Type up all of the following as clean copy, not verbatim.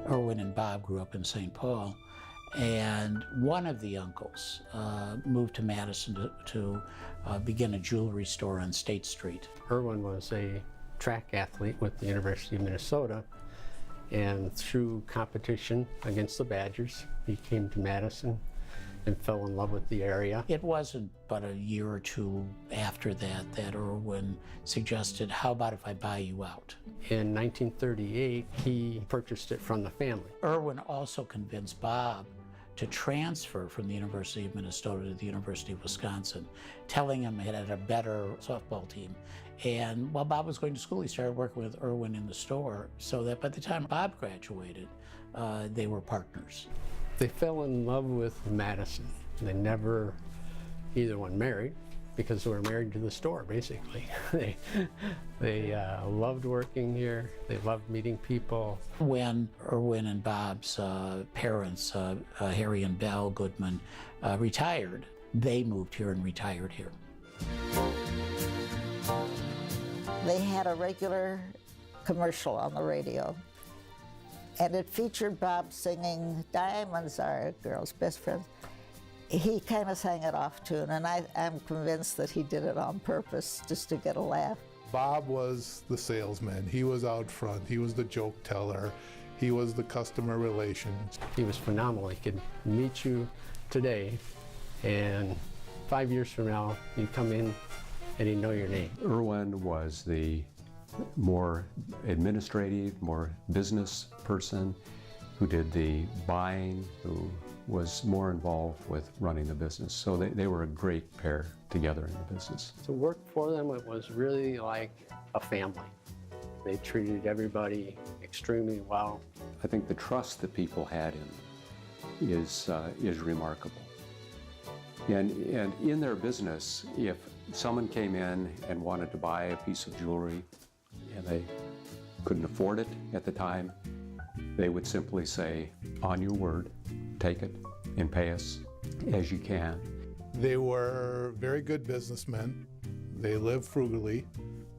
Irwin and Bob grew up in St. Paul, and one of the uncles moved to Madison to begin a jewelry store on State Street. Irwin was a track athlete with the University of Minnesota, and through competition against the Badgers, he came to Madison and fell in love with the area. It wasn't but a year or two after that Irwin suggested, how about if I buy you out? In 1938, he purchased it from the family. Irwin also convinced Bob to transfer from the University of Minnesota to the University of Wisconsin, telling him he had a better softball team. And while Bob was going to school, he started working with Irwin in the store, so that by the time Bob graduated, they were partners. They fell in love with Madison. They never, either one married, because they were married to the store, basically. They loved working here. They loved meeting people. When Irwin and Bob's parents, Harry and Belle Goodman, retired, they moved here and retired here. They had a regular commercial on the radio, and it featured Bob singing "Diamonds Are a Girl's Best Friend." He kind of sang it off tune, and I'm convinced that he did it on purpose, just to get a laugh. Bob was the salesman. He was out front. He was the joke teller. He was the customer relations. He was phenomenal. He could meet you today, and 5 years from now, you come in and he'd know your name. Irwin was the more administrative, more business person who did the buying, who was more involved with running the business. So they were a great pair together in the business. To work for them, it was really like a family. They treated everybody extremely well. I think the trust that people had in them is remarkable. And in their business, if someone came in and wanted to buy a piece of jewelry and they couldn't afford it at the time, they would simply say, on your word, take it and pay us as you can. They were very good businessmen. They lived frugally.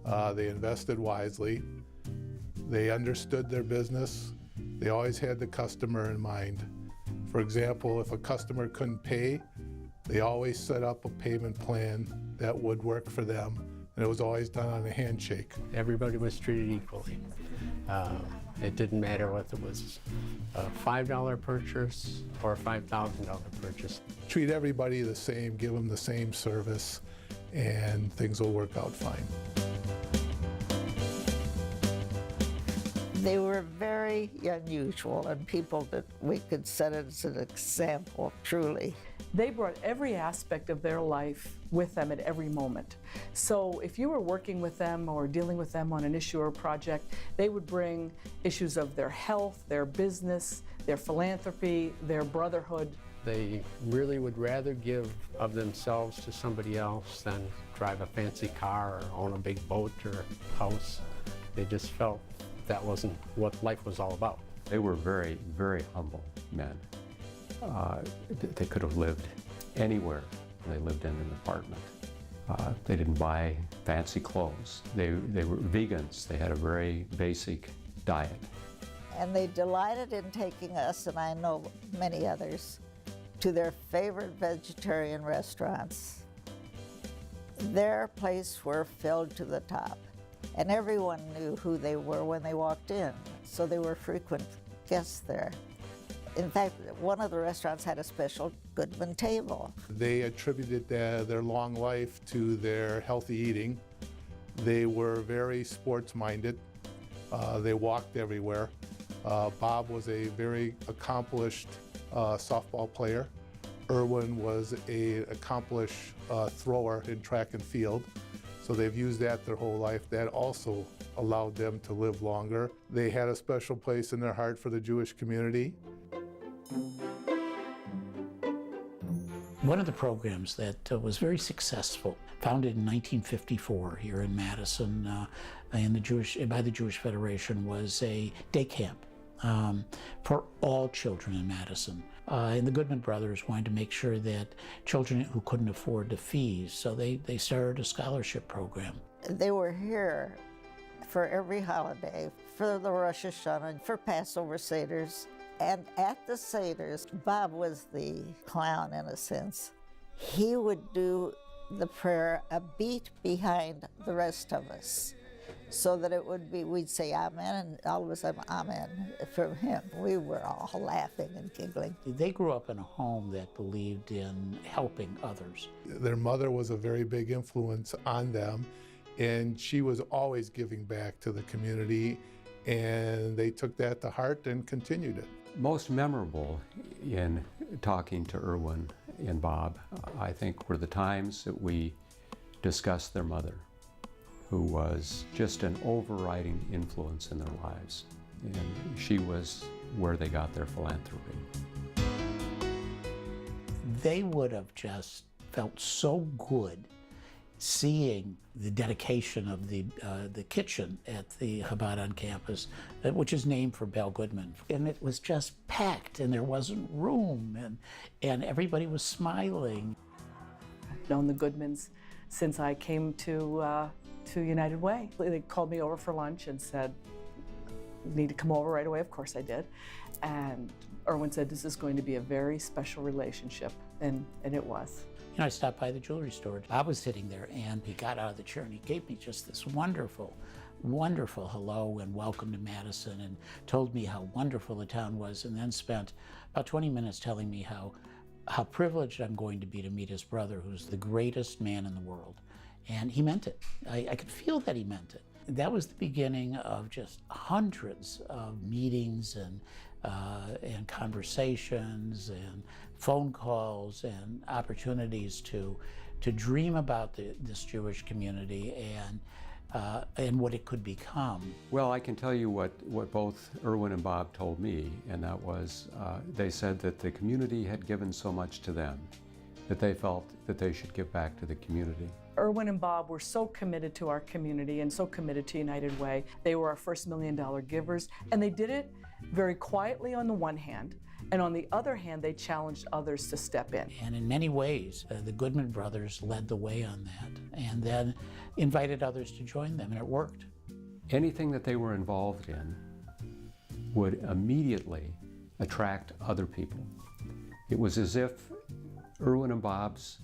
They invested wisely. They understood their business. They always had the customer in mind. For example, if a customer couldn't pay, they always set up a payment plan that would work for them, and it was always done on a handshake. Everybody was treated equally. It didn't matter whether it was a $5 purchase or a $5,000 purchase. Treat everybody the same, give them the same service, and things will work out fine. They were very unusual, and people that we could set as an example, truly. They brought every aspect of their life with them at every moment. So if you were working with them or dealing with them on an issue or project, they would bring issues of their health, their business, their philanthropy, their brotherhood. They really would rather give of themselves to somebody else than drive a fancy car or own a big boat or house. They just felt that wasn't what life was all about. They were very, very humble men. They could have lived anywhere. They lived in an apartment. They didn't buy fancy clothes. They were vegans. They had a very basic diet. And they delighted in taking us, and I know many others, to their favorite vegetarian restaurants. Their plates were filled to the top, and everyone knew who they were when they walked in, so they were frequent guests there. In fact, one of the restaurants had a special Goodman table. They attributed their long life to their healthy eating. They were very sports-minded. They walked everywhere. Bob was a very accomplished softball player. Irwin was an accomplished thrower in track and field. So they've used that their whole life. That also allowed them to live longer. They had a special place in their heart for the Jewish community. One of the programs that was very successful, founded in 1954 here in Madison by the Jewish Federation, was a day camp for all children in Madison. And the Goodman brothers wanted to make sure that children who couldn't afford the fees, so they started a scholarship program. They were here for every holiday, for the Rosh Hashanah, for Passover Seders. And at the Seders, Bob was the clown in a sense. He would do the prayer a beat behind the rest of us, so that it would be, we'd say amen, and all of a sudden amen from him. We were all laughing and giggling. They grew up in a home that believed in helping others. Their mother was a very big influence on them, and she was always giving back to the community, and they took that to heart and continued it. Most memorable in talking to Irwin and Bob, I think, were the times that we discussed their mother, who was just an overriding influence in their lives. And she was where they got their philanthropy. They would have just felt so good seeing the dedication of the kitchen at the Chabad on campus, which is named for Belle Goodman. And it was just packed, and there wasn't room, and everybody was smiling. I've known the Goodmans since I came to United Way. They called me over for lunch and said, "You need to come over right away." Of course I did. And Irwin said, "This is going to be a very special relationship," and it was. You know, I stopped by the jewelry store. I was sitting there, and he got out of the chair, and he gave me just this wonderful, wonderful hello and welcome to Madison, and told me how wonderful the town was, and then spent about 20 minutes telling me how privileged I'm going to be to meet his brother, who's the greatest man in the world. And he meant it. I could feel that he meant it. That was the beginning of just hundreds of meetings and conversations and phone calls and opportunities to dream about this Jewish community and what it could become. Well, I can tell you what both Irwin and Bob told me, and that was they said that the community had given so much to them that they felt that they should give back to the community. Irwin and Bob were so committed to our community and so committed to United Way. They were our first $1 million givers, and they did it very quietly on the one hand, and on the other hand, they challenged others to step in. And in many ways, the Goodman brothers led the way on that, and then invited others to join them, and it worked. Anything that they were involved in would immediately attract other people. It was as if Irwin and Bob's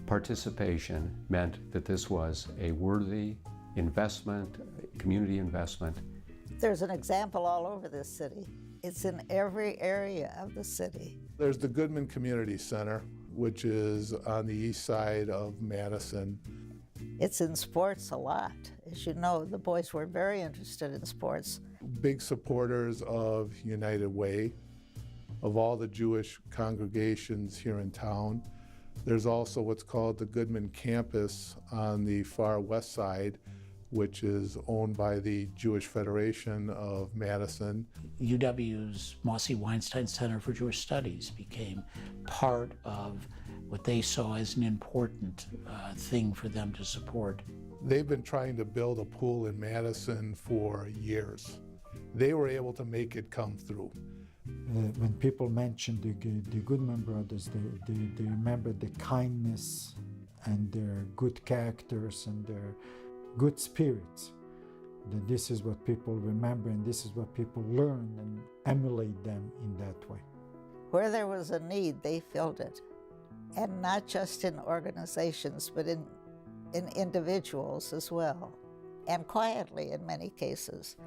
participation meant that this was a worthy investment, community investment. There's an example all over this city. It's in every area of the city. There's the Goodman Community Center, which is on the east side of Madison. It's in sports a lot. As you know, the boys were very interested in sports. Big supporters of United Way, of all the Jewish congregations here in town. There's also what's called the Goodman campus on the far west side, which is owned by the Jewish Federation of Madison. UW's Mossy Weinstein Center for Jewish Studies became part of what they saw as an important thing for them to support. They've been trying to build a pool in Madison for years. They were able to make it come through. When people mention the Goodman brothers, they remember the kindness and their good characters and their good spirits. That this is what people remember, and this is what people learn and emulate them in that way. Where there was a need, they filled it. And not just in organizations, but in individuals as well. And quietly in many cases.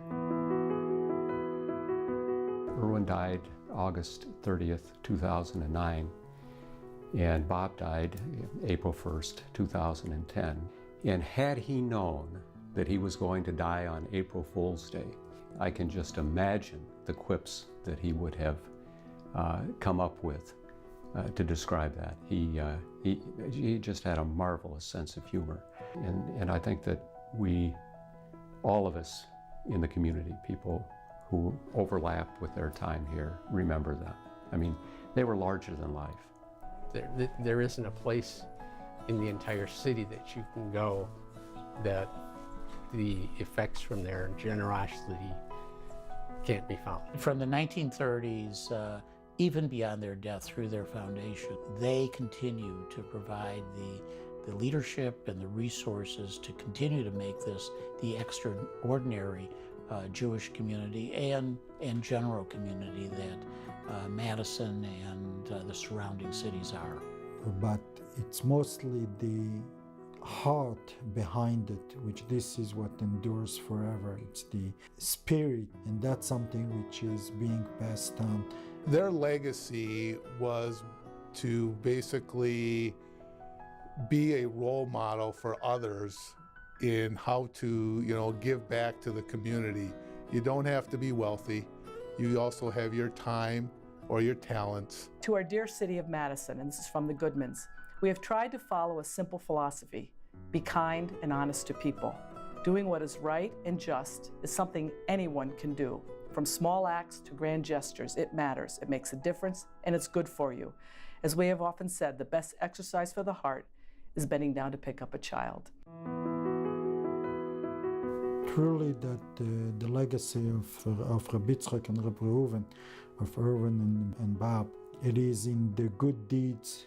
Irwin died August 30th, 2009, and Bob died April 1st, 2010. And had he known that he was going to die on April Fool's Day, I can just imagine the quips that he would have come up with to describe that. He just had a marvelous sense of humor. And I think that all of us in the community, people who overlap with their time here, remember them. I mean, they were larger than life. There isn't a place in the entire city that you can go that the effects from their generosity can't be found. From the 1930s, even beyond their death through their foundation, they continue to provide the leadership and the resources to continue to make this the extraordinary Jewish community and general community that Madison and the surrounding cities are. But it's mostly the heart behind it, which this is what endures forever. It's the spirit, and that's something which is being passed on. Their legacy was to basically be a role model for others in how to, give back to the community. You don't have to be wealthy. You also have your time or your talents. To our dear city of Madison, and this is from the Goodmans, we have tried to follow a simple philosophy: be kind and honest to people. Doing what is right and just is something anyone can do. From small acts to grand gestures, it matters, it makes a difference, and it's good for you. As we have often said, the best exercise for the heart is bending down to pick up a child. Truly that the legacy of Reb Yitzchak and Reb Reuven, of Irwin and Bob, it is in the good deeds,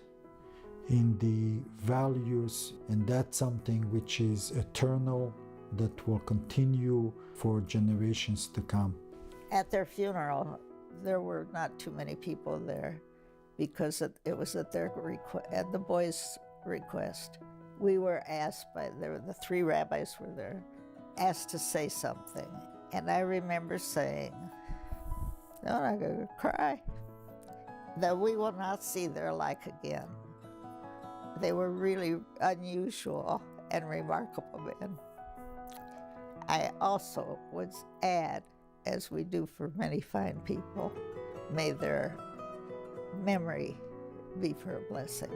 in the values, and that's something which is eternal, that will continue for generations to come. At their funeral, there were not too many people there because it was at at the boys' request. We were asked the three rabbis were there, asked to say something. And I remember saying, "No, I'm not going to cry," that we will not see their like again. They were really unusual and remarkable men. I also would add, as we do for many fine people, may their memory be for a blessing.